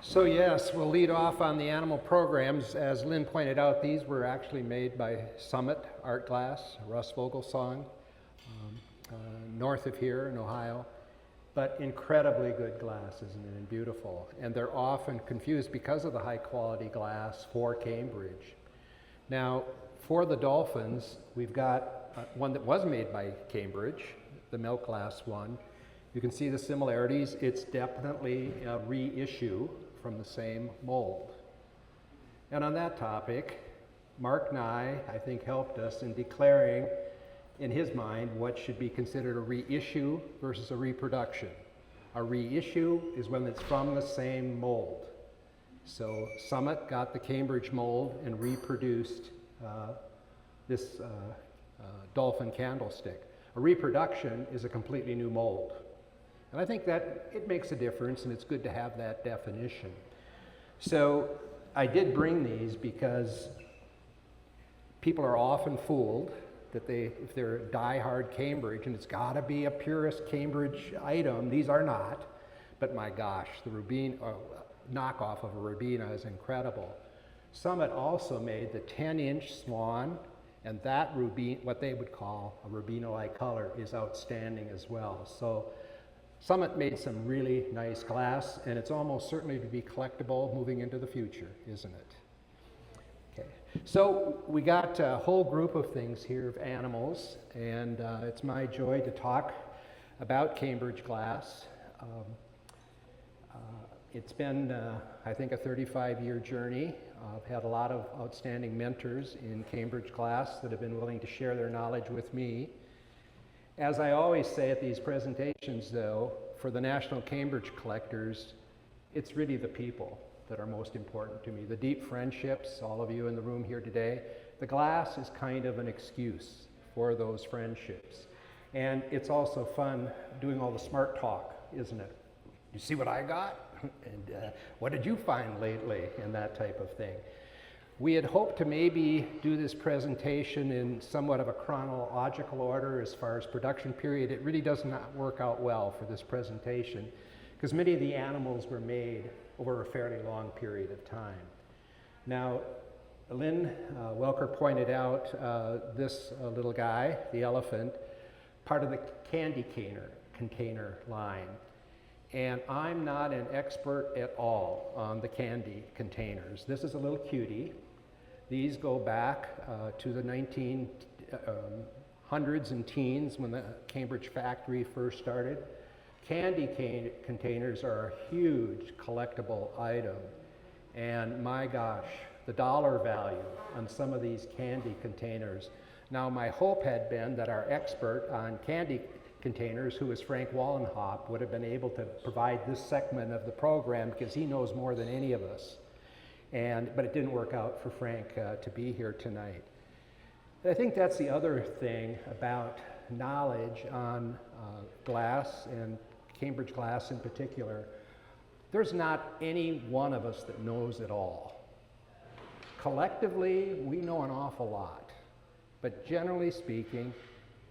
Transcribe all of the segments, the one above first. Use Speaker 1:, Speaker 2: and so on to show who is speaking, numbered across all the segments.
Speaker 1: So yes, we'll lead off on the animal programs. As Lynn pointed out, these were actually made by Summit Art Glass, Russ Vogelsong, north of here in Ohio. But incredibly good glass, isn't it, and beautiful. And they're often confused because of the high quality glass for Cambridge. Now, for the dolphins, we've got one that was made by Cambridge, the milk glass one. You can see the similarities. It's definitely a reissue from the same mold. And on that topic, Mark Nye, I think, helped us in declaring in his mind what should be considered a reissue versus a reproduction. A reissue is when it's from the same mold. So Summit got the Cambridge mold and reproduced this dolphin candlestick. A reproduction is a completely new mold. And I think that it makes a difference, and it's good to have that definition. So I did bring these because people are often fooled that if they're die-hard Cambridge, and it's got to be a purist Cambridge item. These are not, but my gosh, the Rubina knockoff of a Rubina is incredible. Summit also made the 10-inch Swan, and that Rubina, what they would call a Rubina-like color, is outstanding as well. So Summit made some really nice glass, and it's almost certainly to be collectible moving into the future, isn't it? Okay, so we got a whole group of things here of animals, and it's my joy to talk about Cambridge glass. It's been, I think, a 35-year journey. I've had a lot of outstanding mentors in Cambridge glass that have been willing to share their knowledge with me. As I always say at these presentations, though, for the National Cambridge collectors, it's really the people that are most important to me. The deep friendships, all of you in the room here today, the glass is kind of an excuse for those friendships. And it's also fun doing all the smart talk, isn't it? You see what I got? And what did you find lately? And that type of thing. We had hoped to maybe do this presentation in somewhat of a chronological order as far as production period. It really does not work out well for this presentation because many of the animals were made over a fairly long period of time. Now, Lynn Welker pointed out this little guy, the elephant, part of the candy container line. And I'm not an expert at all on the candy containers. This is a little cutie. These go back to the 1900s and teens when the Cambridge factory first started. Candy containers are a huge collectible item. And my gosh, the dollar value on some of these candy containers. Now, my hope had been that our expert on candy containers, who is Frank Wallenhop, would have been able to provide this segment of the program because he knows more than any of us. But it didn't work out for Frank to be here tonight. But I think that's the other thing about knowledge on glass and Cambridge glass in particular. There's not any one of us that knows it all. Collectively, we know an awful lot. But generally speaking,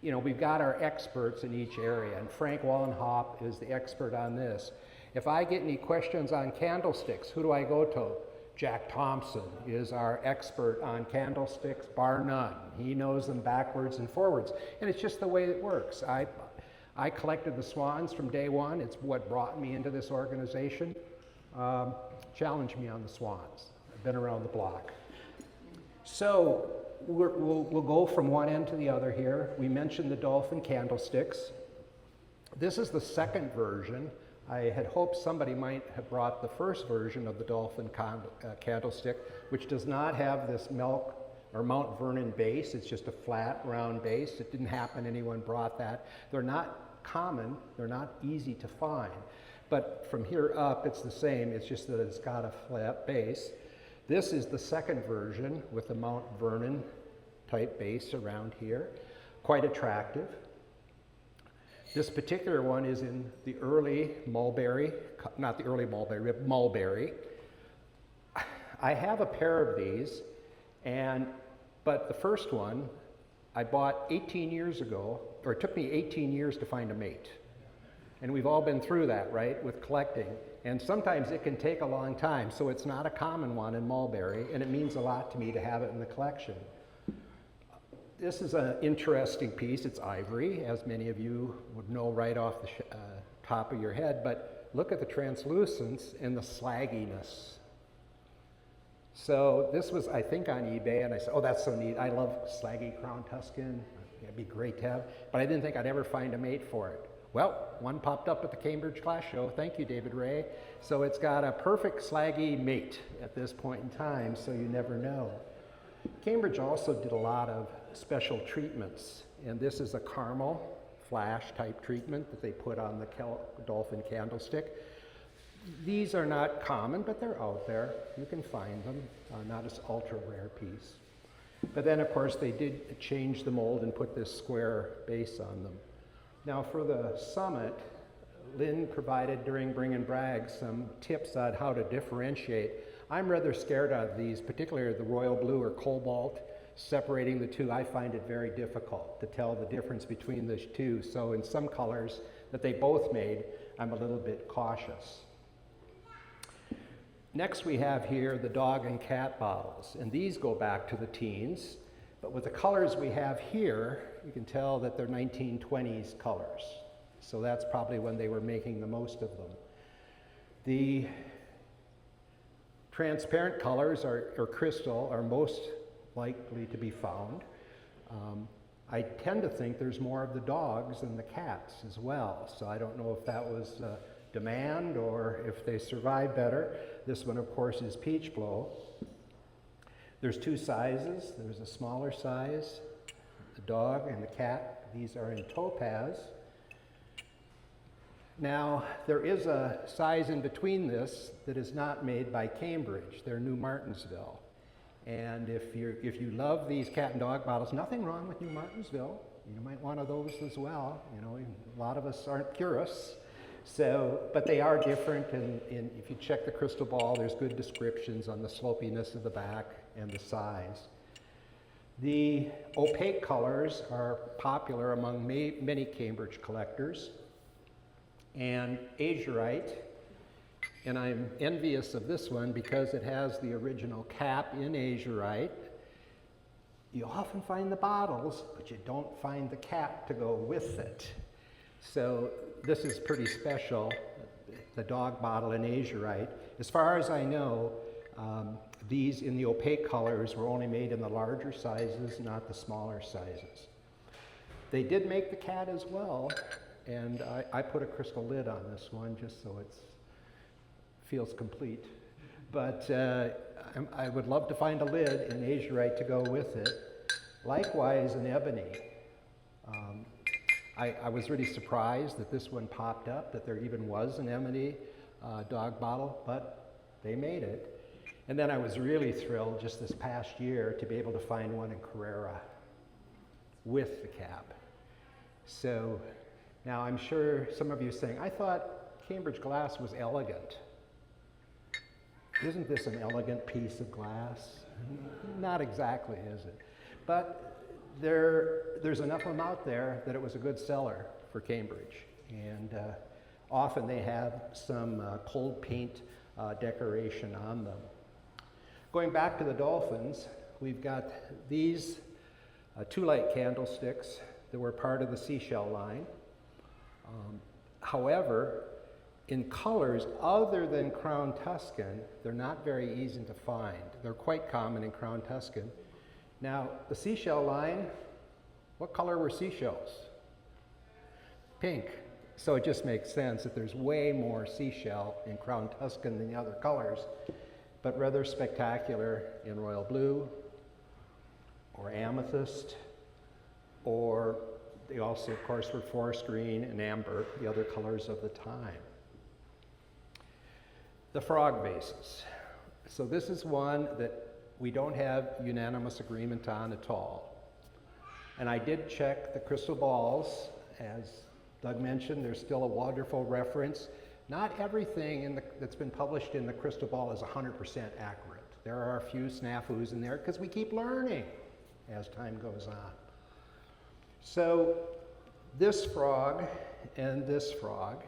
Speaker 1: you know, we've got our experts in each area, and Frank Wallenhop is the expert on this. If I get any questions on candlesticks, who do I go to? Jack Thompson is our expert on candlesticks, bar none. He knows them backwards and forwards, and it's just the way it works. I collected the swans from day one. It's what brought me into this organization. Challenge me on the swans. I've been around the block. So we'll go from one end to the other here. We mentioned the dolphin candlesticks. This is the second version. I had hoped somebody might have brought the first version of the dolphin candlestick, which does not have this Mount Vernon base. It's just a flat, round base. It didn't happen anyone brought that. They're not common. They're not easy to find. But from here up, it's the same. It's just that it's got a flat base. This is the second version with the Mount Vernon type base around here. Quite attractive. This particular one is in the early mulberry, not the early mulberry, but mulberry. I have a pair of these, but the first one I bought 18 years ago, or it took me 18 years to find a mate. And we've all been through that, right, with collecting. And sometimes it can take a long time, so it's not a common one in Mulberry, and it means a lot to me to have it in the collection. This is an interesting piece. It's ivory, as many of you would know right off the top of your head, but look at the translucence and the slagginess. So this was, I think, on eBay, and I said, oh, that's so neat. I love slaggy Crown Tuscan. It'd be great to have, but I didn't think I'd ever find a mate for it. Well, one popped up at the Cambridge Glass Show. Thank you, David Ray. So it's got a perfect slaggy mate at this point in time, so you never know. Cambridge also did a lot of special treatments, and this is a caramel flash type treatment that they put on the dolphin candlestick. These are not common, but they're out there. You can find them, not as ultra rare piece. But then, of course, they did change the mold and put this square base on them. Now, for the summit, Lynn provided during Bring and Brag some tips on how to differentiate. I'm rather scared of these, particularly the royal blue or cobalt. Separating the two, I find it very difficult to tell the difference between the two. So in some colors that they both made, I'm a little bit cautious. Next we have here the dog and cat bottles, and these go back to the teens. But with the colors we have here, you can tell that they're 1920s colors. So that's probably when they were making the most of them. The transparent colors or crystal are most likely to be found. I tend to think there's more of the dogs than the cats as well. So I don't know if that was demand or if they survive better. This one, of course, is Peach Blow. There's two sizes. There's a smaller size, the dog and the cat. These are in topaz. Now, there is a size in between this that is not made by Cambridge. They're New Martinsville. And if you love these cat and dog bottles, nothing wrong with New Martinsville. You might want one of those as well. You know, a lot of us aren't purists. So, but they are different, and if you check the crystal ball, there's good descriptions on the slopiness of the back and the size. The opaque colors are popular among many Cambridge collectors. And azurite, and I'm envious of this one because it has the original cap in azurite. You often find the bottles, but you don't find the cap to go with it. So this is pretty special, the dog bottle in azurite. As far as I know, these in the opaque colors were only made in the larger sizes, not the smaller sizes. They did make the cat as well, and I put a crystal lid on this one just so it feels complete. But I would love to find a lid in azurite to go with it. Likewise in ebony. I was really surprised that this one popped up, that there even was an ebony dog bottle, but they made it. And then I was really thrilled just this past year to be able to find one in Carrara with the cap. So now I'm sure some of you are saying, I thought Cambridge glass was elegant. Isn't this an elegant piece of glass? Not exactly, is it? But there's enough of them out there that it was a good seller for Cambridge. And often they have some cold paint decoration on them. Going back to the dolphins, we've got these two light candlesticks that were part of the seashell line. However, in colors other than Crown Tuscan, they're not very easy to find. They're quite common in Crown Tuscan. Now, the seashell line, what color were seashells? Pink. So it just makes sense that there's way more seashell in Crown Tuscan than the other colors, but rather spectacular in royal blue or amethyst, or they also, of course, were forest green and amber, the other colors of the time. The frog vases. So this is one that we don't have unanimous agreement on at all. And I did check the crystal balls. As Doug mentioned, there's still a wonderful reference. Not everything that's been published in the crystal ball is 100% accurate. There are a few snafus in there because we keep learning as time goes on. So this frog and this frog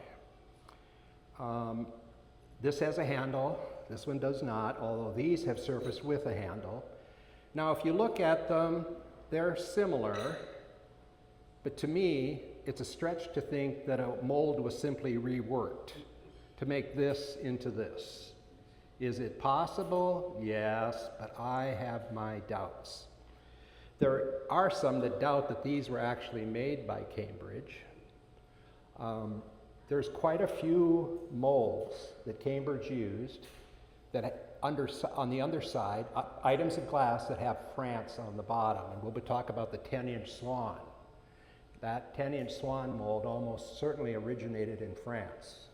Speaker 1: This has a handle, this one does not, although these have surfaced with a handle. Now if you look at them, they're similar, but to me, it's a stretch to think that a mold was simply reworked to make this into this. Is it possible? Yes, but I have my doubts. There are some that doubt that these were actually made by Cambridge. There's quite a few molds that Cambridge used that on the underside, items of glass that have France on the bottom, and we'll talk about the 10-inch swan. That 10-inch swan mold almost certainly originated in France.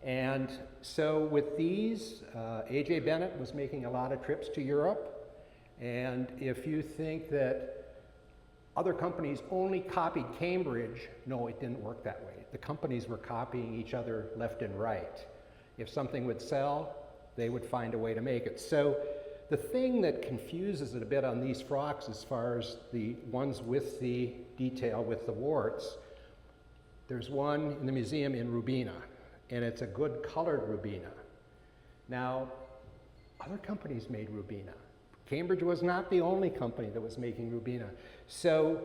Speaker 1: And so with these, A.J. Bennett was making a lot of trips to Europe, and if you think that other companies only copied Cambridge, no, it didn't work that way. The companies were copying each other left and right. If something would sell, they would find a way to make it. So the thing that confuses it a bit on these frocks as far as the ones with the detail with the warts, there's one in the museum in Rubina, and it's a good colored Rubina. Now, other companies made Rubina. Cambridge was not the only company that was making Rubina. So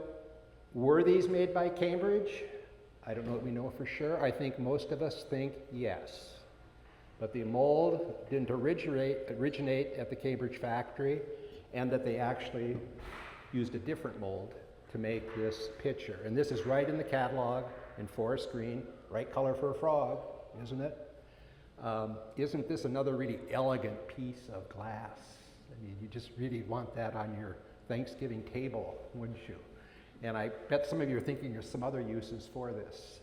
Speaker 1: were these made by Cambridge? I don't know that we know for sure. I think most of us think yes. But the mold didn't originate at the Cambridge factory, and that they actually used a different mold to make this picture. And this is right in the catalog in forest green, right color for a frog, isn't it? Isn't this another really elegant piece of glass? I mean, you just really want that on your Thanksgiving table, wouldn't you? And I bet some of you are thinking there's some other uses for this.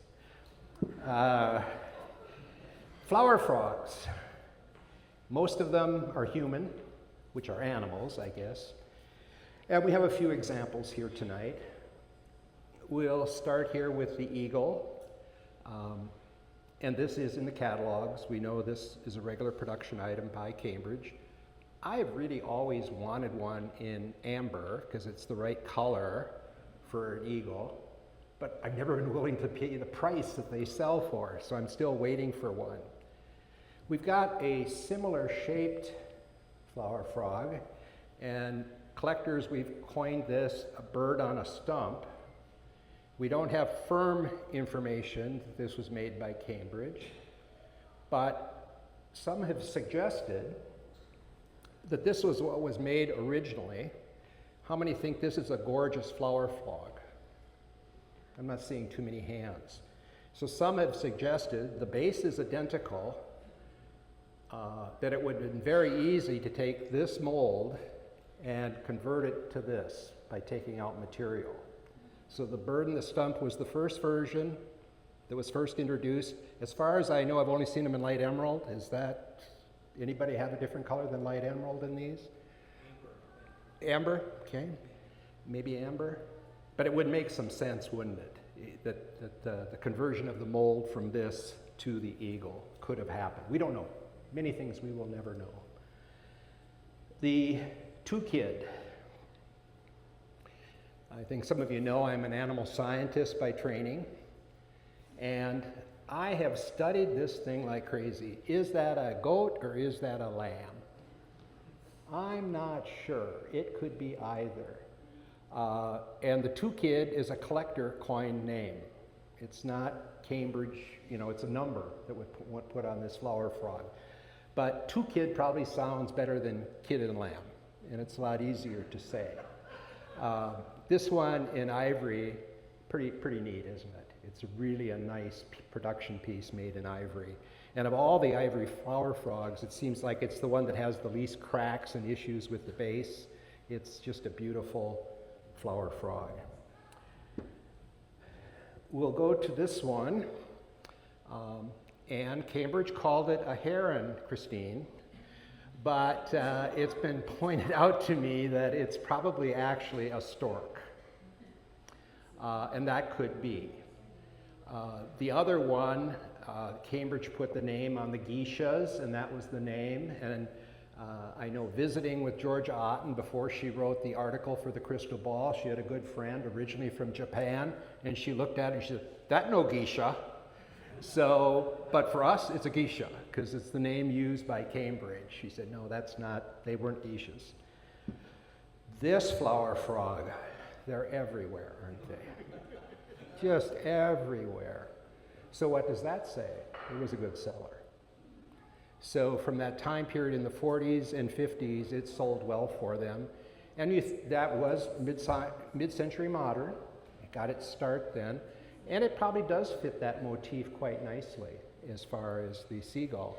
Speaker 1: Flower frogs. Most of them are human, which are animals, I guess. And we have a few examples here tonight. We'll start here with the eagle. And this is in the catalogs. We know this is a regular production item by Cambridge. I've really always wanted one in amber because it's the right color for an eagle, but I've never been willing to pay the price that they sell for, so I'm still waiting for one. We've got a similar shaped flower frog, and collectors, we've coined this a bird on a stump. We don't have firm information that this was made by Cambridge, but some have suggested that this was what was made originally. How many think this is a gorgeous flower frog? I'm not seeing too many hands. So some have suggested the base is identical, that it would have been very easy to take this mold and convert it to this by taking out material. So the bird and the stump was the first version that was first introduced. As far as I know, I've only seen them in light emerald. Is that, anybody have a different color than light emerald in these? Amber, okay, maybe amber. But it would make some sense, wouldn't it? That the conversion of the mold from this to the eagle could have happened. We don't know. Many things we will never know. The two-kid. I think some of you know I'm an animal scientist by training, and I have studied this thing like crazy. Is that a goat or is that a lamb? I'm not sure. It could be either. And the two-kid is a collector coined name. It's not Cambridge, you know, it's a number that would put on this flower frog. But two-kid probably sounds better than kid and lamb, and it's a lot easier to say. This one in ivory, pretty neat, isn't it? It's really a nice production piece made in ivory. And of all the ivory flower frogs, it seems like it's the one that has the least cracks and issues with the base. It's just a beautiful flower frog. We'll go to this one. And Cambridge called it a heron, Christine. But it's been pointed out to me that it's probably actually a stork. And that could be. The other one, Cambridge put the name on the geishas, and that was the name. And I know visiting with Georgia Otten before she wrote the article for the Crystal Ball, she had a good friend originally from Japan, and she looked at it and she said, "That no geisha." So, but for us, it's a geisha, because it's the name used by Cambridge. She said, no, that's not, they weren't geishas. This flower frog, they're everywhere, aren't they? Just everywhere. So what does that say? It was a good seller. So from that time period in the 40s and 50s, it sold well for them. And that was mid-century modern. It got its start then. And it probably does fit that motif quite nicely as far as the seagull.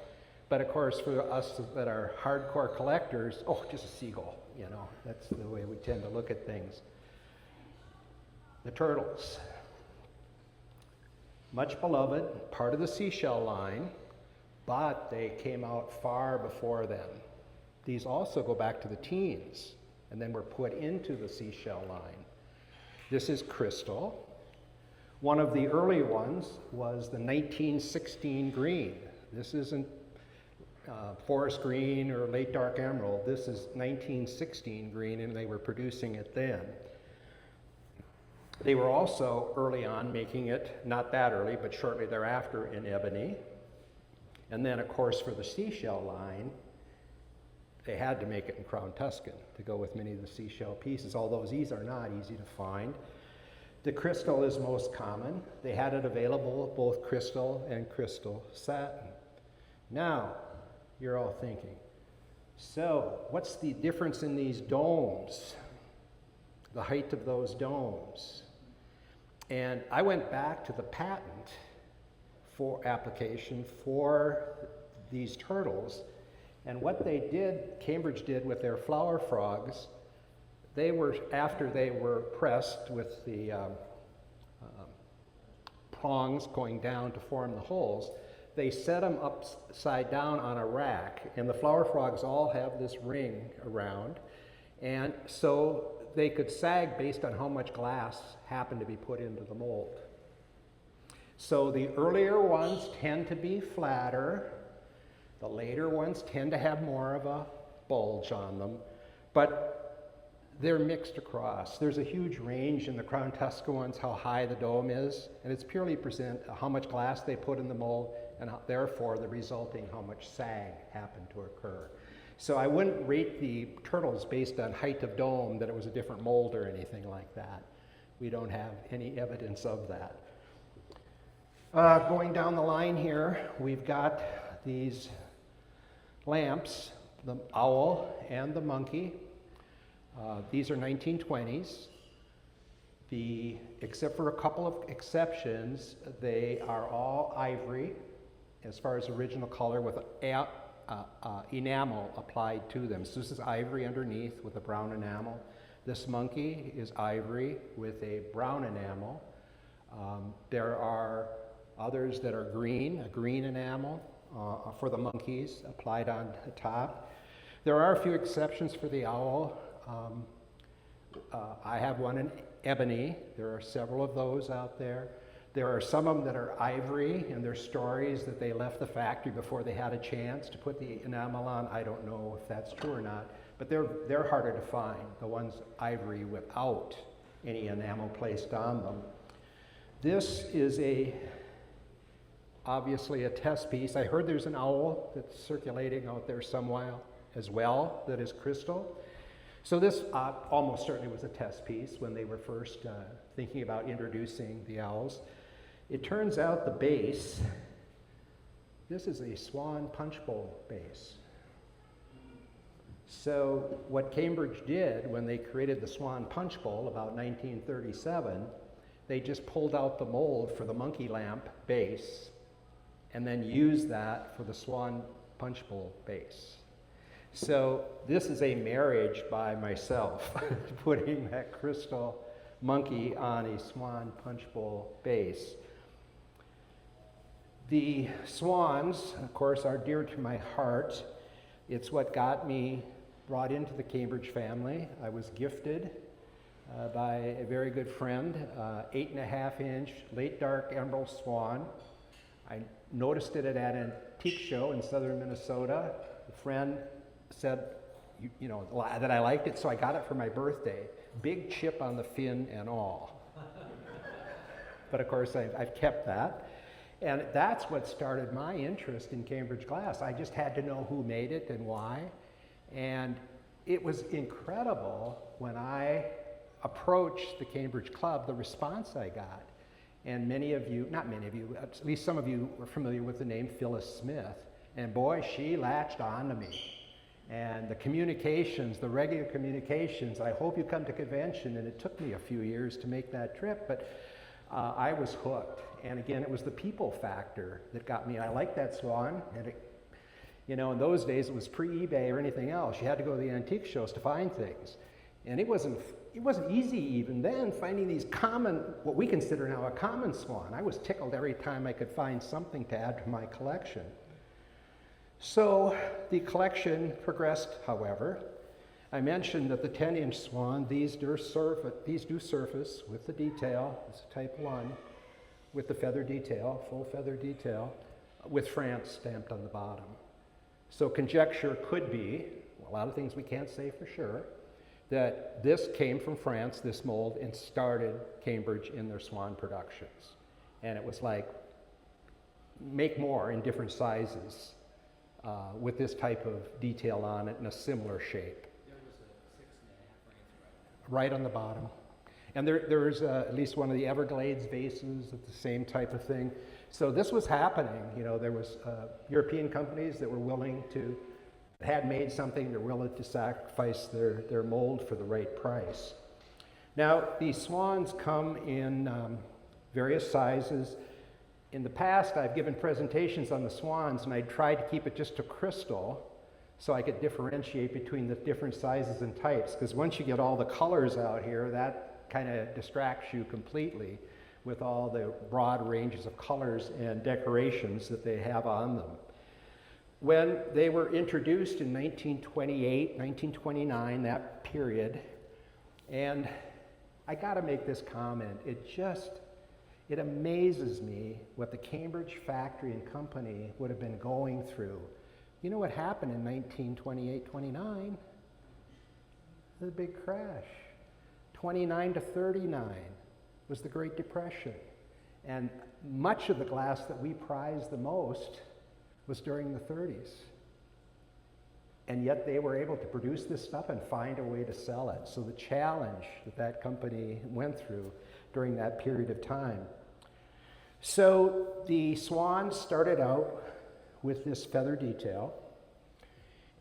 Speaker 1: But of course, for us that are hardcore collectors, oh, just a seagull, you know. That's the way we tend to look at things. The turtles. Much beloved, part of the seashell line, but they came out far before then. These also go back to the teens, and then were put into the seashell line. This is crystal. One of the early ones was the 1916 green. This isn't forest green or late dark emerald. This is 1916 green, and they were producing it then. They were also early on making it, not that early, but shortly thereafter, in ebony. And then, of course, for the seashell line, they had to make it in Crown Tuscan to go with many of the seashell pieces, although these are not easy to find. The crystal is most common. They had it available, both crystal and crystal satin. Now, you're all thinking, so what's the difference in these domes? The height of those domes? And I went back to the patent for application for these turtles, and what they did, Cambridge did with their flower frogs, they were, after they were pressed with the prongs going down to form the holes, they set them upside down on a rack, and the flower frogs all have this ring around, and so they could sag based on how much glass happened to be put into the mold. So the earlier ones tend to be flatter, the later ones tend to have more of a bulge on them, but they're mixed across. There's a huge range in the Crown Tuscan ones, how high the dome is, and it's purely present how much glass they put in the mold, and therefore the resulting how much sag happened to occur. So I wouldn't rate the turtles based on height of dome, that it was a different mold or anything like that. We don't have any evidence of that. Going down the line here, we've got these lamps, the owl and the monkey. These are 1920s. Except for a couple of exceptions, they are all ivory as far as original color with enamel applied to them. So this is ivory underneath with a brown enamel. This monkey is ivory with a brown enamel. There are others that are green, a green enamel for the monkeys applied on the top. There are a few exceptions for the owl. I have one in ebony. There are several of those out there. There are some of them that are ivory, and there's stories that they left the factory before they had a chance to put the enamel on. I don't know if that's true or not, but they're harder to find, the ones ivory without any enamel placed on them. This is obviously a test piece. I heard there's an owl that's circulating out there somewhere as well that is crystal. So this almost certainly was a test piece when they were first thinking about introducing the owls. It turns out the base, this is a swan punch bowl base. So what Cambridge did when they created the swan punch bowl about 1937, they just pulled out the mold for the monkey lamp base and then used that for the swan punch bowl base. So this is a marriage by myself, putting that crystal monkey on a swan punch bowl base. The swans, of course, are dear to my heart. It's what got me brought into the Cambridge family. I was gifted by a very good friend, 8.5-inch late dark emerald swan. I noticed it at an antique show in southern Minnesota. A friend said, you know, that I liked it, so I got it for my birthday. Big chip on the fin and all. But of course, I've kept that. And that's what started my interest in Cambridge glass. I just had to know who made it and why. And it was incredible when I approached the Cambridge Club, the response I got. And many of you, not many of you, at least some of you were familiar with the name Phyllis Smith. And boy, she latched on to me. And the communications, the regular communications, I hope you come to convention, and it took me a few years to make that trip, but I was hooked. And again, it was the people factor that got me. I liked that swan, and it, you know, in those days it was pre-eBay or anything else. You had to go to the antique shows to find things. And it wasn't easy even then finding these common, what we consider now a common swan. I was tickled every time I could find something to add to my collection. So the collection progressed, however. I mentioned that the 10-inch swan, these do surface with the detail. It's a type 1 with the feather detail, full feather detail, with France stamped on the bottom. So conjecture could be, a lot of things we can't say for sure, that this came from France, this mold, and started Cambridge in their swan productions. And it was like, make more in different sizes with this type of detail on it in a similar shape.
Speaker 2: There was a 6.5 range
Speaker 1: Right on the bottom. And there's at least one of the Everglades vases of the same type of thing. So this was happening. You know, there was European companies that were willing to, had made something, they're willing to sacrifice their mold for the right price. Now, these swans come in various sizes. In the past, I've given presentations on the swans, and I tried to keep it just to crystal so I could differentiate between the different sizes and types, because once you get all the colors out here, that kind of distracts you completely with all the broad ranges of colors and decorations that they have on them. When they were introduced in 1928, 1929, that period, and I gotta make this comment, it amazes me what the Cambridge Factory and Company would have been going through. You know what happened in 1928-29? The big crash. 29 to 39 was the Great Depression. And much of the glass that we prize the most was during the 30s. And yet they were able to produce this stuff and find a way to sell it. So the challenge that company went through during that period of time. So the swan started out with this feather detail,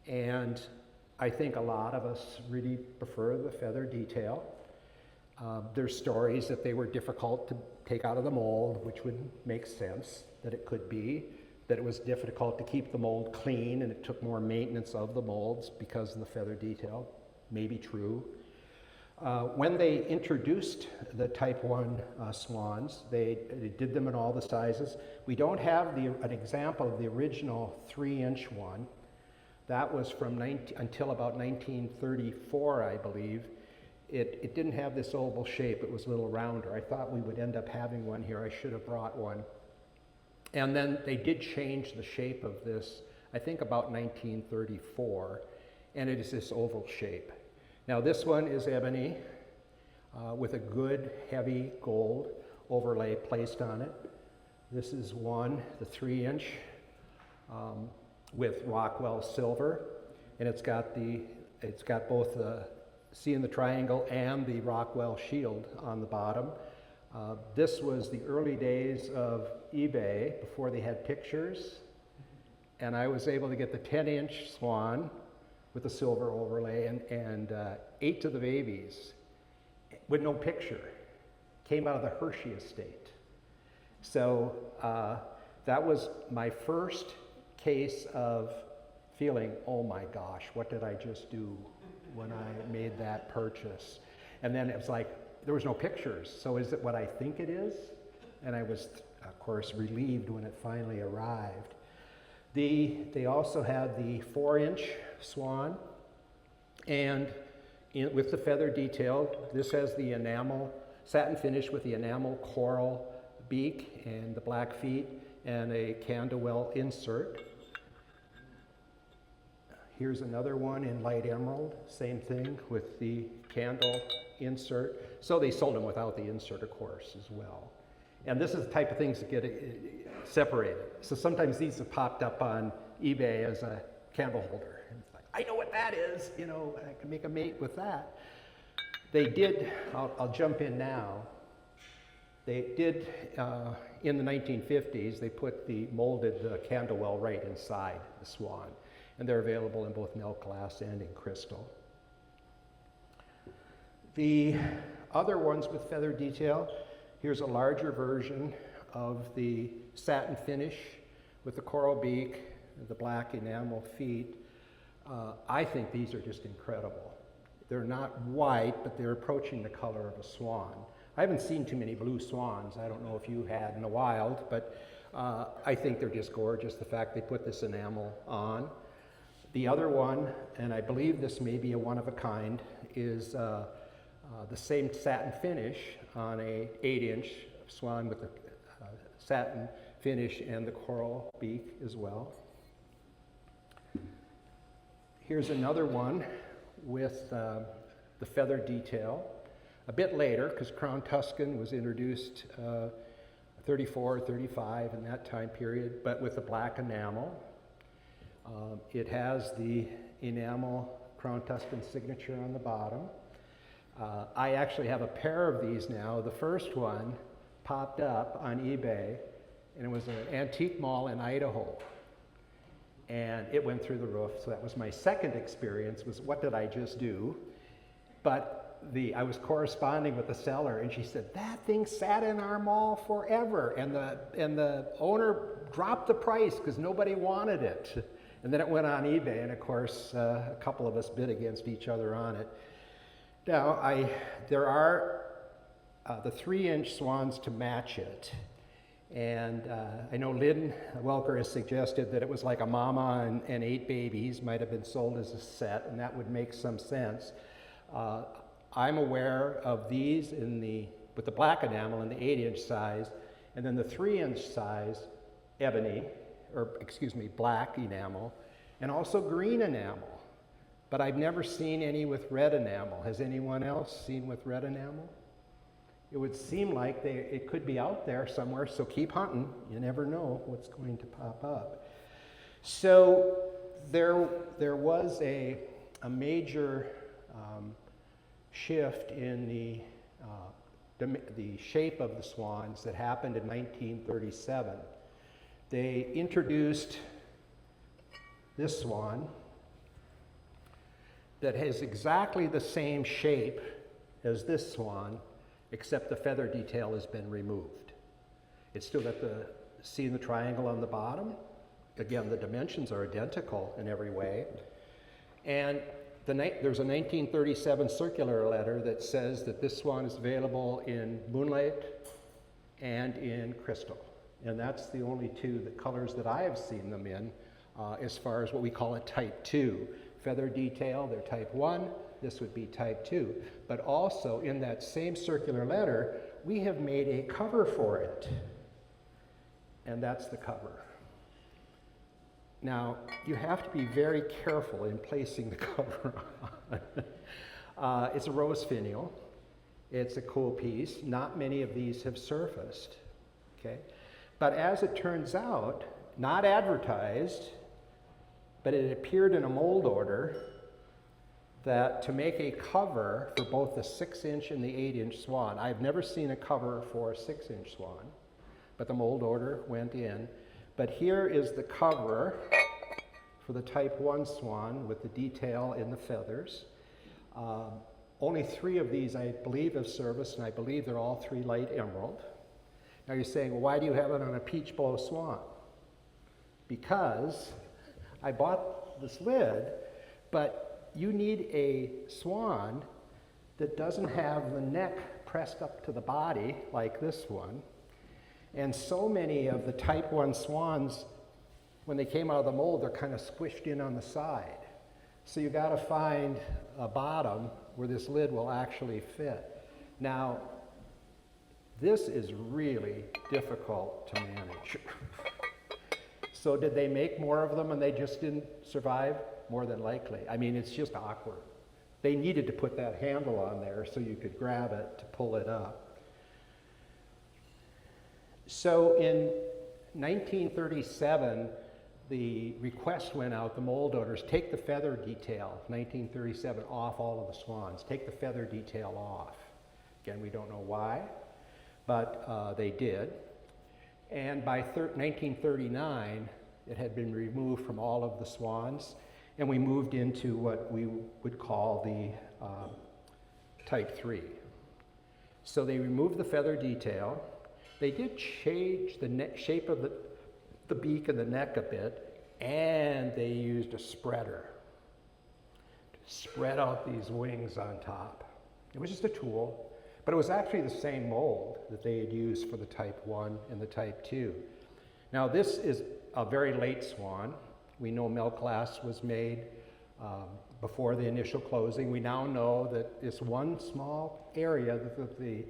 Speaker 1: and I think a lot of us really prefer the feather detail. There's stories that they were difficult to take out of the mold, which would make sense that it could be, that it was difficult to keep the mold clean and it took more maintenance of the molds because of the feather detail, maybe true. When they introduced the Type 1 swans, they did them in all the sizes. We don't have an example of the original 3-inch one. That was from until about 1934, I believe. It didn't have this oval shape, it was a little rounder. I thought we would end up having one here. I should have brought one. And then they did change the shape of this, I think about 1934, and it is this oval shape. Now this one is ebony with a good heavy gold overlay placed on it. This is one, the 3-inch, with Rockwell silver, and it's got both the C in the triangle and the Rockwell shield on the bottom. This was the early days of eBay before they had pictures, and I was able to get the 10-inch swan with the silver overlay and 8 of the babies with no picture. Came out of the Hershey estate. So that was my first case of feeling, oh my gosh, what did I just do when I made that purchase? And then it was like, there was no pictures, so is it what I think it is? And I was, of course, relieved when it finally arrived. They also had the 4-inch swan, and with the feather detail, this has the enamel, satin finish with the enamel coral beak and the black feet, and a Canderwell insert. Here's another one in light emerald, same thing with the candle insert. So they sold them without the insert, of course, as well. And this is the type of things that get separated. So sometimes these have popped up on eBay as a candle holder. And it's like, I know what that is, you know, I can make a mate with that. They did, I'll jump in now. They did, in the 1950s, they put the molded candle well right inside the swan. And they're available in both milk glass and in crystal. The other ones with feather detail, here's a larger version of the satin finish with the coral beak, the black enamel feet. I think these are just incredible. They're not white, but they're approaching the color of a swan. I haven't seen too many blue swans. I don't know if you had in the wild, but I think they're just gorgeous, the fact they put this enamel on. The other one, and I believe this may be a one of a kind, is the same satin finish on a 8-inch swan with the satin finish and the coral beak as well. Here's another one with the feather detail. A bit later, because Crown Tuscan was introduced 34, 35 in that time period, but with the black enamel. It has the enamel Crown Tuscan signature on the bottom. I actually have a pair of these now. The first one popped up on eBay, and it was an antique mall in Idaho. And it went through the roof, so that was my second experience, was what did I just do? But I was corresponding with the seller, and she said, that thing sat in our mall forever, and the owner dropped the price because nobody wanted it. And then it went on eBay, and of course, a couple of us bid against each other on it. Now, there are the 3-inch swans to match it. And I know Lynn Welker has suggested that it was like a mama and 8 babies might have been sold as a set, and that would make some sense. I'm aware of these with the black enamel in the 8-inch size, and then the 3-inch size black enamel, and also green enamel. But I've never seen any with red enamel. Has anyone else seen with red enamel? It would seem like it could be out there somewhere, so keep hunting. You never know what's going to pop up. So there was a major shift in the shape of the swans that happened in 1937. They introduced this swan that has exactly the same shape as this swan, except the feather detail has been removed. It's still got see the triangle on the bottom? Again, the dimensions are identical in every way. And there's a 1937 circular letter that says that this swan is available in moonlight and in crystal. And that's the only two colors that I have seen them in as far as what we call a type 2. Feather detail, they're type 1. This would be type 2. But also in that same circular letter, we have made a cover for it. And that's the cover. Now, you have to be very careful in placing the cover on. It's a rose finial. It's a cool piece. Not many of these have surfaced. Okay? But as it turns out, not advertised, but it appeared in a mold order that to make a cover for both the 6-inch and the 8-inch swan, I've never seen a cover for a 6-inch swan, but the mold order went in. But here is the cover for the type 1 swan with the detail in the feathers. Only 3 of these I believe have serviced, and I believe they're all 3 light emerald. Now you're saying, well, why do you have it on a peach blow swan? Because I bought this lid, but you need a swan that doesn't have the neck pressed up to the body like this one. And so many of the type 1 swans, when they came out of the mold, they're kind of squished in on the side. So you got to find a bottom where this lid will actually fit. Now, this is really difficult to manage. So did they make more of them and they just didn't survive? More than likely. I mean, it's just awkward. They needed to put that handle on there so you could grab it to pull it up. So in 1937, the request went out, the mold owners, take the feather detail, 1937, off all of the swans. Take the feather detail off. Again, we don't know why, but they did. And by 1939, it had been removed from all of the swans, and we moved into what we would call the Type 3. So they removed the feather detail. They did change the shape of the beak and the neck a bit, and they used a spreader to spread out these wings on top. It was just a tool, but it was actually the same mold that they had used for the Type 1 and the Type 2. Now this is a very late swan. We know milk glass was made before the initial closing. We now know that this one small area that the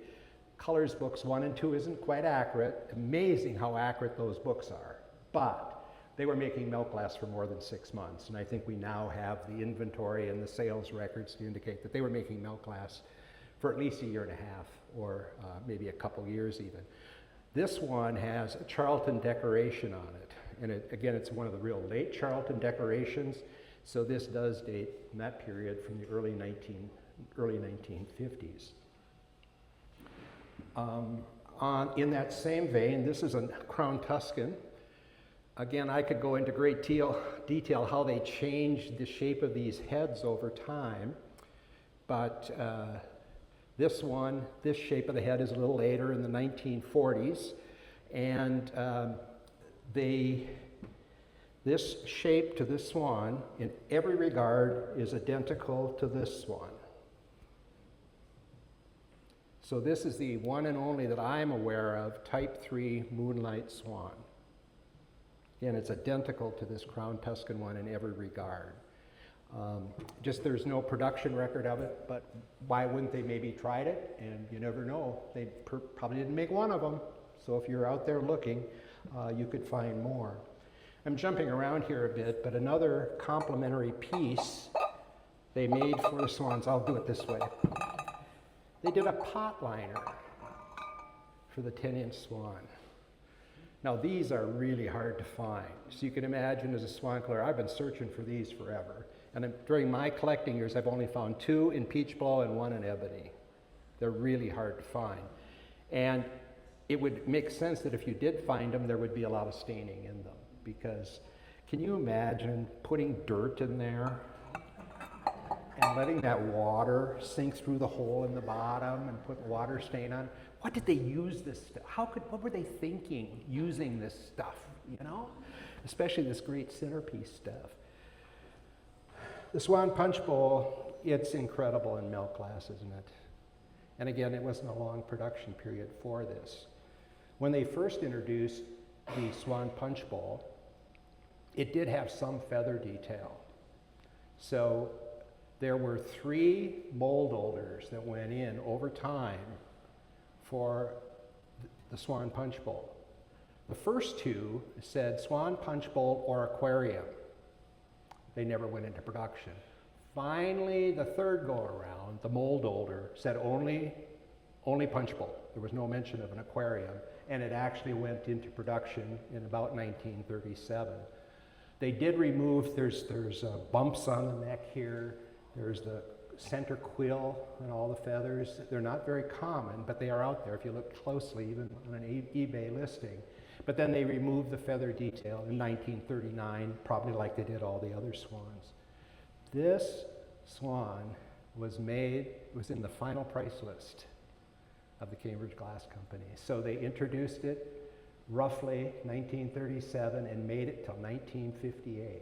Speaker 1: colors books 1 and 2 isn't quite accurate. Amazing how accurate those books are. But they were making milk glass for more than 6 months, and I think we now have the inventory and the sales records to indicate that they were making milk glass for at least a year and a half, or maybe a couple years even. This one has a Charlton decoration on it, and again, it's one of the real late Charlton decorations, so this does date from that period from the early 1950s. In that same vein, this is a Crown Tuscan. Again, I could go into great detail how they changed the shape of these heads over time, but this shape of the head is a little later in the 1940s, and this shape to this swan, in every regard, is identical to this swan. So this is the one and only that I'm aware of, Type 3 Moonlight Swan. Again, it's identical to this Crown Tuscan one in every regard. Just there's no production record of it, but why wouldn't they maybe tried it? And you never know. They probably didn't make one of them. So if you're out there looking, you could find more. I'm jumping around here a bit, but another complementary piece they made for the swans, I'll do it this way. They did a pot liner for the 10-inch swan. Now these are really hard to find. So you can imagine as a swan collector, I've been searching for these forever. And during my collecting years, I've only found 2 in peach blow and 1 in ebony. They're really hard to find. And it would make sense that if you did find them, there would be a lot of staining in them. Because can you imagine putting dirt in there and letting that water sink through the hole in the bottom and put water stain on? What did they use this stuff? What were they thinking using this stuff, you know? Especially this great centerpiece stuff. The Swan Punch Bowl, it's incredible in milk glass, isn't it? And again, it wasn't a long production period for this. When they first introduced the Swan Punch Bowl, it did have some feather detail. So there were 3 mold holders that went in over time for the Swan Punch Bowl. The first 2 said Swan Punch Bowl or aquarium. They never went into production. Finally, the third go around, the mold holder said only Punch Bowl. There was no mention of an aquarium, and it actually went into production in about 1937. They did remove, there's bumps on the neck here, there's the center quill and all the feathers. They're not very common, but they are out there if you look closely, even on an eBay listing. But then they removed the feather detail in 1939, probably like they did all the other swans. This swan was in the final price list of the Cambridge Glass Company. So they introduced it roughly 1937 and made it till 1958.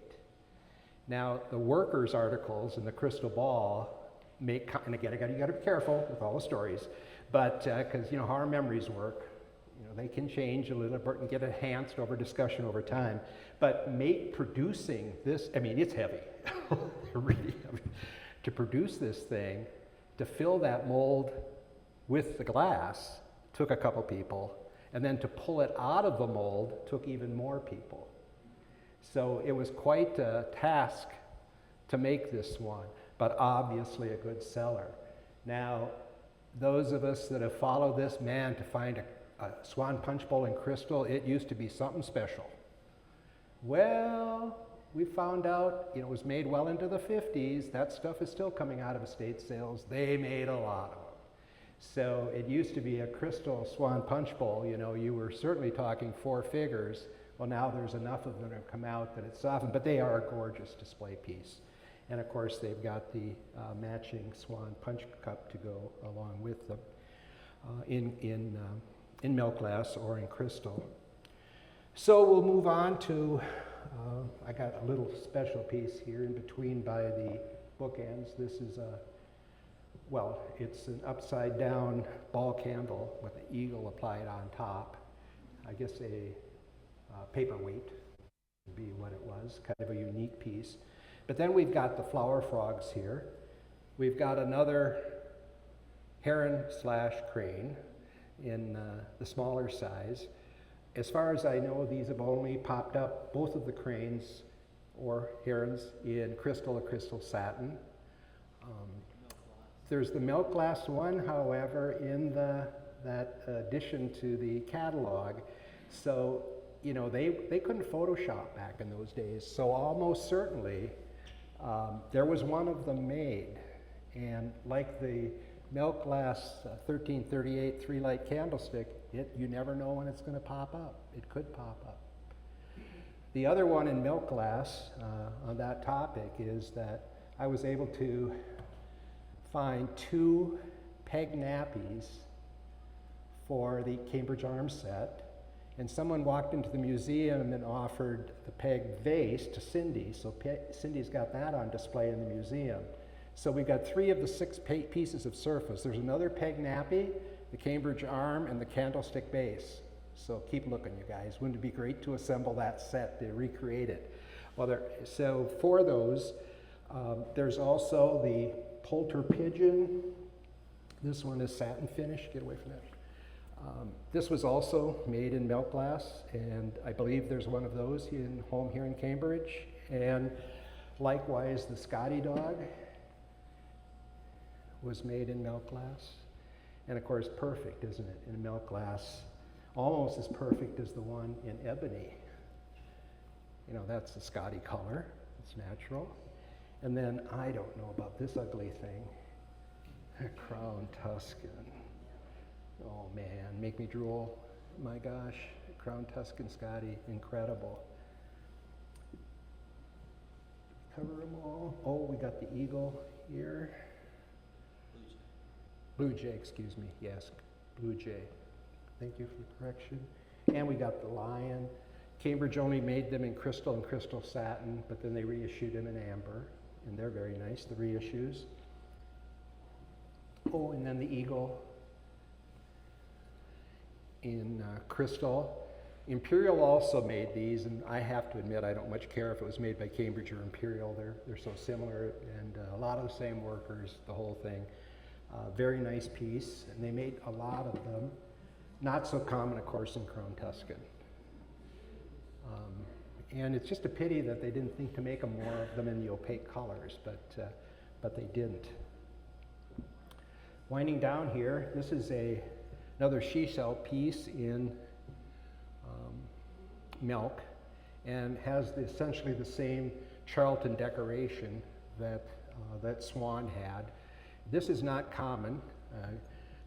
Speaker 1: Now, the workers' articles in the Crystal Ball and again, you got to be careful with all the stories, but because you know how our memories work, you know they can change a little bit and get enhanced over discussion over time. But producing this, I mean, it's heavy, really heavy. To produce this thing, to fill that mold with the glass, took a couple people, and then to pull it out of the mold took even more people. So it was quite a task to make this one, but obviously a good seller. Now, those of us that have followed this, man, to find Swan Punch Bowl in crystal, it used to be something special. Well, we found out it was made well into the 50s. That stuff is still coming out of estate sales. They made a lot of them. So it used to be a crystal Swan Punch Bowl. You were certainly talking 4 figures. Well, now there's enough of them to come out that it's softened, but they are a gorgeous display piece. And of course, they've got the matching Swan Punch Cup to go along with them in milk glass or in crystal. So we'll move on to, I got a little special piece here in between by the bookends. This is it's an upside down ball candle with an eagle applied on top. I guess a paperweight would be what it was, kind of a unique piece. But then we've got the flower frogs here. We've got another heron/crane in the smaller size. As far as I know, these have only popped up, both of the cranes or herons, in crystal or crystal satin. There's the milk glass one, however, in that addition to the catalog. So, they couldn't Photoshop back in those days. So almost certainly, there was one of them made. And like the milk glass 1338 3-light candlestick, you never know when it's going to pop up. It could pop up. The other one in milk glass on that topic is that I was able to find 2 peg nappies for the Cambridge Arms set. And someone walked into the museum and offered the peg vase to Cindy. So Cindy's got that on display in the museum. So we've got 3 of the 6 pieces of surface. There's another peg nappy, the Cambridge arm, and the candlestick base. So keep looking, you guys. Wouldn't it be great to assemble that set to recreate it? Well, so for those, there's also the Poulter Pigeon. This one is satin finish. Get away from that. This was also made in milk glass, and I believe there's one of those in home here in Cambridge. And likewise, the Scotty dog was made in milk glass. And of course, perfect, isn't it, in milk glass? Almost as perfect as the one in ebony. That's the Scotty color. It's natural. And then I don't know about this ugly thing, Crown Tuscan. Oh man, make me drool. My gosh, Crown Tuscan Scotty, incredible. Cover them all. Oh, we got the eagle here. Blue Jay, excuse me, yes, Blue Jay. Thank you for the correction. And we got the lion. Cambridge only made them in crystal and crystal satin, but then they reissued them in amber, and they're very nice, the reissues. Oh, and then the eagle in crystal. Imperial also made these, and I have to admit I don't much care if it was made by Cambridge or Imperial. They're so similar, and a lot of the same workers, the whole thing. Very nice piece, and they made a lot of them. Not so common, of course, in Crown Tuscan. And it's just a pity that they didn't think to make them more of them in the opaque colors, but they didn't. Winding down here, this is another she-shell piece in milk, and has essentially the same Charlton decoration that Swan had. This is not common.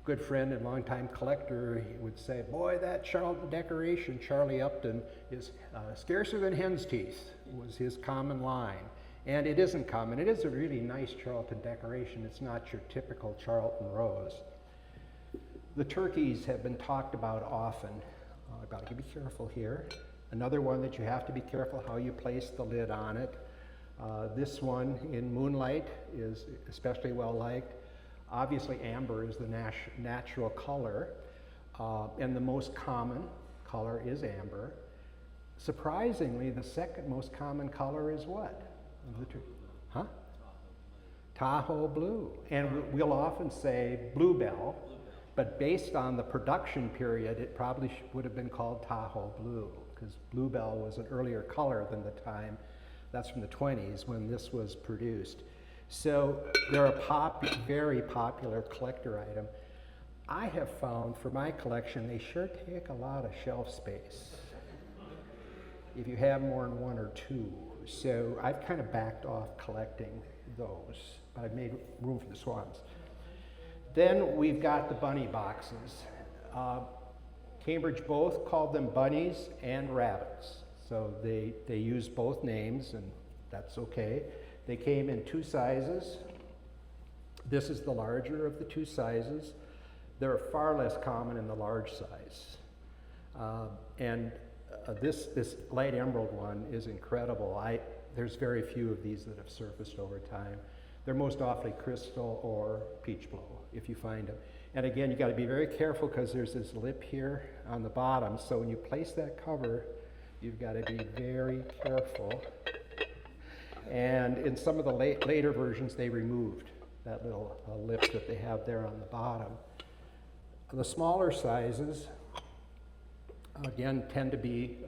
Speaker 1: Good friend and longtime collector would say, boy, that Charlton decoration, Charlie Upton, is scarcer than hen's teeth, was his common line. And it isn't common. It is a really nice Charlton decoration. It's not your typical Charlton rose. The turkeys have been talked about often. I've got to be careful here. Another one that you have to be careful how you place the lid on it. This one in Moonlight is especially well liked. Obviously amber is the natural color, and the most common color is amber. Surprisingly, the second most common color is what? Huh? Tahoe blue. And we'll often say bluebell, but based on the production period, it probably would have been called Tahoe blue, because bluebell was an earlier color than the time. That's from the 20s when this was produced. So they're a very popular collector item. I have found for my collection, they sure take a lot of shelf space if you have more than one or two. So I've kind of backed off collecting those, but I've made room for the swans. Then we've got the bunny boxes. Cambridge both called them bunnies and rabbits. So they use both names, and that's okay. They came in two sizes. This is the larger of the two sizes. They're far less common in the large size. This light emerald one is incredible. There's very few of these that have surfaced over time. They're most awfully crystal or peach blow, if you find them. And again, you got to be very careful because there's this lip here on the bottom. So when you place that cover, you've got to be very careful. And in some of the later versions, they removed that little lip that they have there on the bottom. The smaller sizes, again, tend to be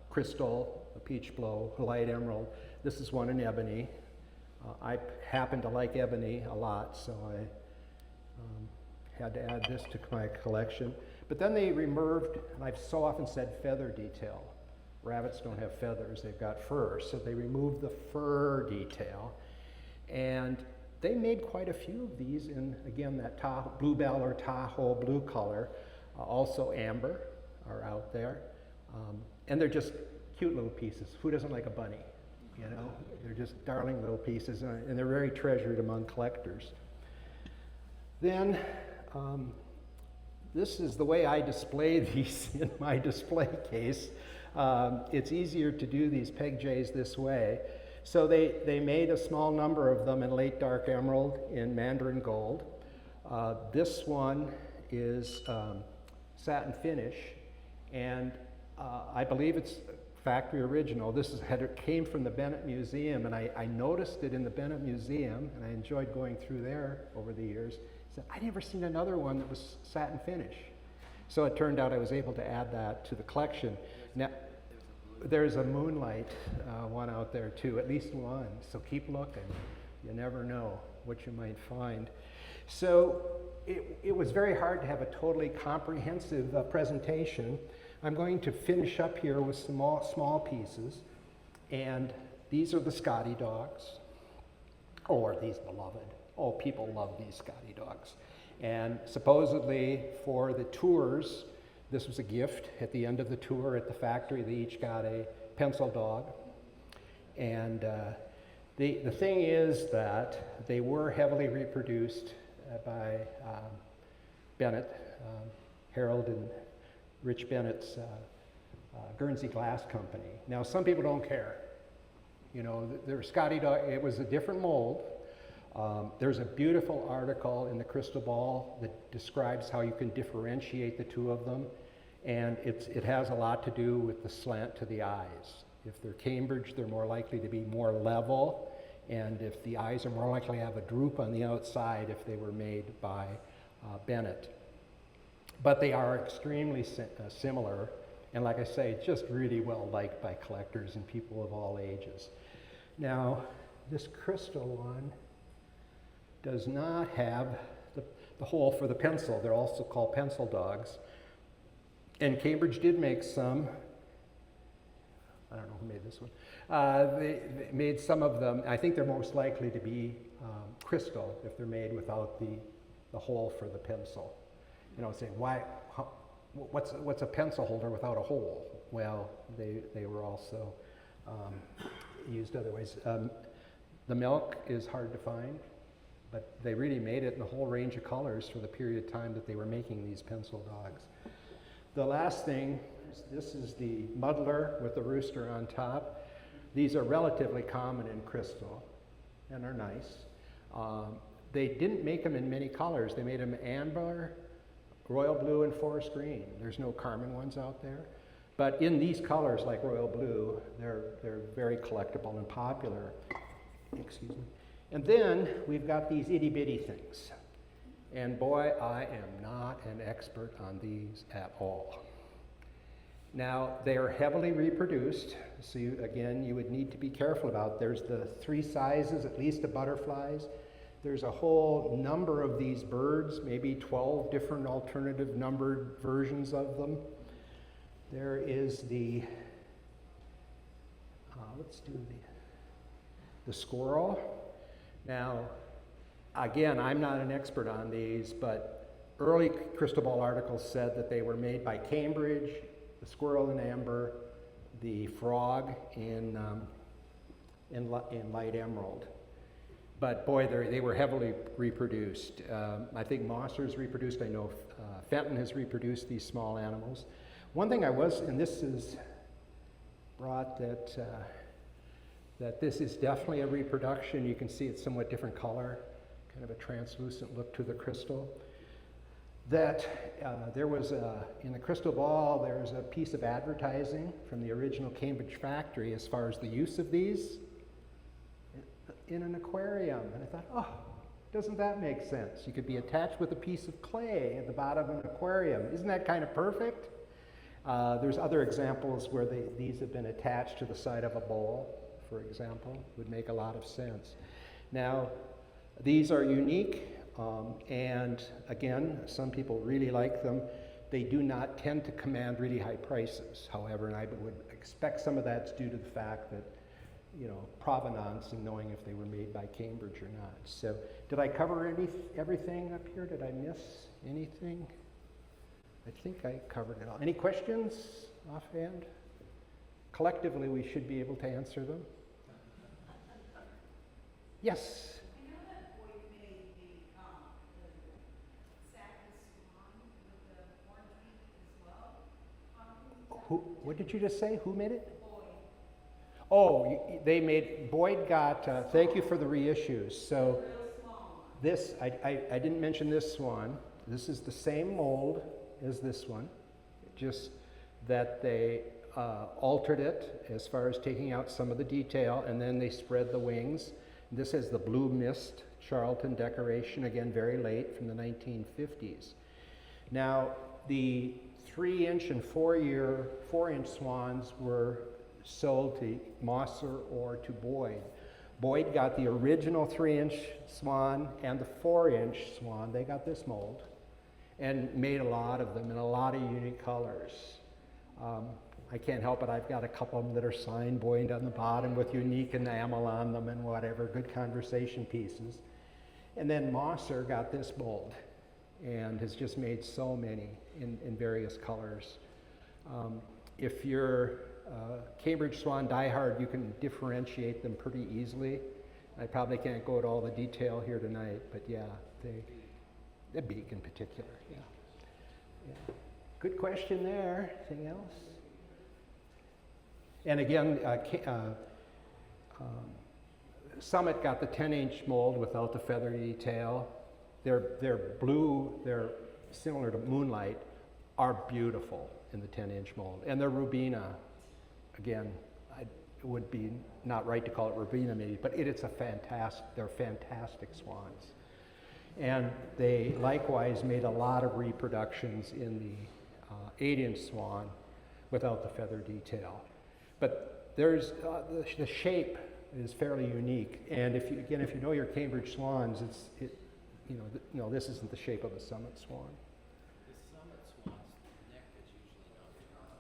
Speaker 1: crystal, a peach blow, a light emerald. This is one in ebony. I happen to like ebony a lot, so I had to add this to my collection. But then they removed, and I've so often said feather detail. Rabbits don't have feathers, they've got fur. So they removed the fur detail. And they made quite a few of these in, again, that bluebell or Tahoe blue color. Also amber are out there. And they're just cute little pieces. Who doesn't like a bunny? You know, they're just darling little pieces, and they're very treasured among collectors. Then, this is the way I display these in my display case. It's easier to do these peg jays this way. So they made a small number of them in late dark emerald in mandarin gold. This one is satin finish, and I believe it's factory original. It came from the Bennett Museum, and I noticed it in the Bennett Museum, and I enjoyed going through there over the years. I said, I'd never seen another one that was satin finish. So it turned out I was able to add that to the collection. Now, there's a moonlight one out there too, at least one. So keep looking. You never know what you might find. So it was very hard to have a totally comprehensive presentation. I'm going to finish up here with some small pieces. And these are the Scotty dogs, or these beloved. Oh, people love these Scotty dogs. And supposedly for the tours, this was a gift at the end of the tour at the factory. They each got a pencil dog. And the thing is that they were heavily reproduced by Bennett, Harold and Rich Bennett's Guernsey Glass Company. Now, some people don't care. You know, their Scotty dog, it was a different mold. There's a beautiful article in the Crystal Ball that describes how you can differentiate the two of them, and it has a lot to do with the slant to the eyes. If they're Cambridge, they're more likely to be more level, and if the eyes are more likely to have a droop on the outside if they were made by Bennett. But they are extremely similar, and like I say, just really well liked by collectors and people of all ages. Now, this crystal one does not have the hole for the pencil. They're also called pencil dogs. And Cambridge did make some. I don't know who made this one. They made some of them. I think they're most likely to be crystal if they're made without the hole for the pencil. You know, saying, what's a pencil holder without a hole? Well, they were also used other ways. The milk is hard to find, but they really made it in a whole range of colors for the period of time that they were making these pencil dogs. The last thing, this is the muddler with the rooster on top. These are relatively common in crystal and are nice. They didn't make them in many colors. They made them amber, royal blue, and forest green. There's no carmine ones out there. But in these colors, like royal blue, they're very collectible and popular. Excuse me. And then we've got these itty bitty things. And boy, I am not an expert on these at all. Now, they are heavily reproduced, so again, you would need to be careful about. There's the 3 sizes, at least, of butterflies. There's a whole number of these birds, maybe 12 different alternative numbered versions of them. There is the, let's do the squirrel. Now, again, I'm not an expert on these, but early crystal ball articles said that they were made by Cambridge, the squirrel in amber, the frog in light emerald. But boy, they were heavily reproduced. I think Mosser's reproduced. I know Fenton has reproduced these small animals. One thing and this is brought that this is definitely a reproduction. You can see it's somewhat different color, kind of a translucent look to the crystal. That there was in the crystal ball, there's a piece of advertising from the original Cambridge factory as far as the use of these in an aquarium. And I thought, oh, doesn't that make sense? You could be attached with a piece of clay at the bottom of an aquarium. Isn't that kind of perfect? There's other examples where these have been attached to the side of a bowl, for example. Would make a lot of sense. Now, these are unique, and again, some people really like them. They do not tend to command really high prices, however, and I would expect some of that's due to the fact that, you know, provenance and knowing if they were made by Cambridge or not. So, did I cover everything up here? Did I miss anything? I think I covered it all. Any questions offhand? Collectively, we should be able to answer them. Yes?
Speaker 3: I know that Boyd made the Satin Swan with the orange meat as well.
Speaker 1: Who? What did you just say? Who made it?
Speaker 3: Boyd.
Speaker 1: Oh, they made, Boyd got, thank you for the reissues. So
Speaker 3: Real small one.
Speaker 1: this, I didn't mention this one. This is the same mold as this one, just that they altered it as far as taking out some of the detail, and then they spread the wings. This is the Blue Mist Charlton decoration, again very late from the 1950s. Now, the 3-inch and 4-inch swans were sold to Mosser or to Boyd. Boyd got the original 3-inch swan and the 4-inch swan. They got this mold and made a lot of them in a lot of unique colors. I can't help it, I've got a couple of them that are signed Boyd on the bottom with unique enamel on them and whatever, good conversation pieces. And then Mosser got this mold and has just made so many in various colors. If you're Cambridge Swan diehard, you can differentiate them pretty easily. I probably can't go into all the detail here tonight, but yeah, the beak in particular, yeah. Good question there. Anything else? And again, Summit got the 10-inch mold without the feather detail. They're blue, they're similar to Moonlight, are beautiful in the 10-inch mold. And they're Rubina. Again, it would be not right to call it Rubina maybe, but they're fantastic swans. And they likewise made a lot of reproductions in the 8-inch swan without the feather detail. But there's the shape is fairly unique. And if you know your Cambridge swans, this isn't the shape of a Summit swan.
Speaker 2: The Summit Swan's neck is usually not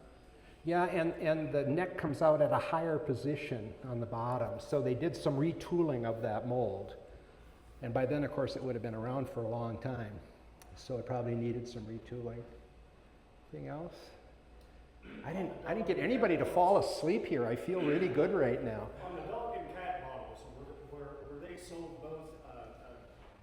Speaker 2: turned.
Speaker 1: Yeah, and the neck comes out at a higher position on the bottom. So they did some retooling of that mold. And by then, of course, it would have been around for a long time. So it probably needed some retooling. Anything else? I didn't get anybody to fall asleep here. I feel really good right now.
Speaker 4: On the dog and cat models, were they sold both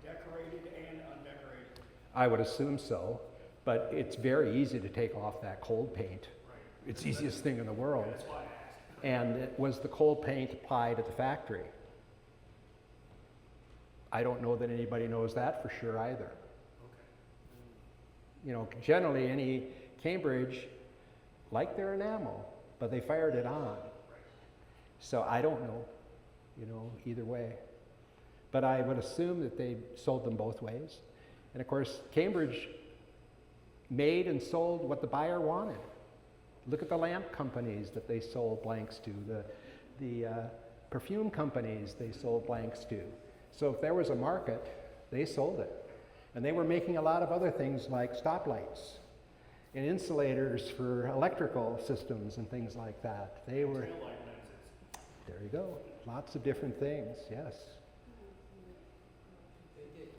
Speaker 4: decorated and undecorated?
Speaker 1: I would assume so, but it's very easy to take off that cold paint.
Speaker 4: Right.
Speaker 1: It's the easiest thing in the world.
Speaker 4: That's why I asked.
Speaker 1: And was the cold paint applied at the factory? I don't know that anybody knows that for sure either.
Speaker 4: Okay.
Speaker 1: You know, generally any Cambridge like their enamel, but they fired it on. So I don't know, either way. But I would assume that they sold them both ways. And of course, Cambridge made and sold what the buyer wanted. Look at the lamp companies that they sold blanks to, the perfume companies they sold blanks to. So if there was a market, they sold it. And they were making a lot of other things like stoplights and insulators for electrical systems and things like that. They were,
Speaker 4: Taillight lenses.
Speaker 1: there you go, lots of different things, yes.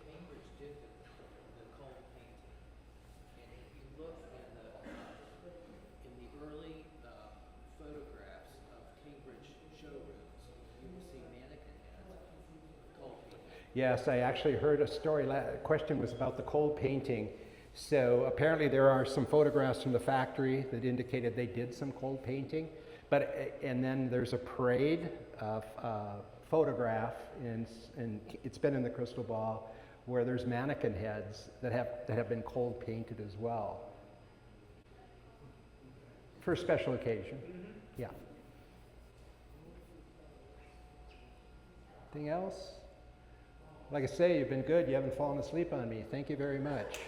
Speaker 2: Cambridge did the coal painting. And if you look in the early photographs of Cambridge showrooms, you will see mannequin heads with coal painting.
Speaker 1: Yes, I actually heard a story, question was about the cold painting. So apparently there are some photographs from the factory that indicated they did some cold painting. But, and then there's a parade of photograph, and it's been in the Crystal Ball, where there's mannequin heads that have been cold painted as well. For a special occasion, yeah. Anything else? Like I say, you've been good. You haven't fallen asleep on me. Thank you very much.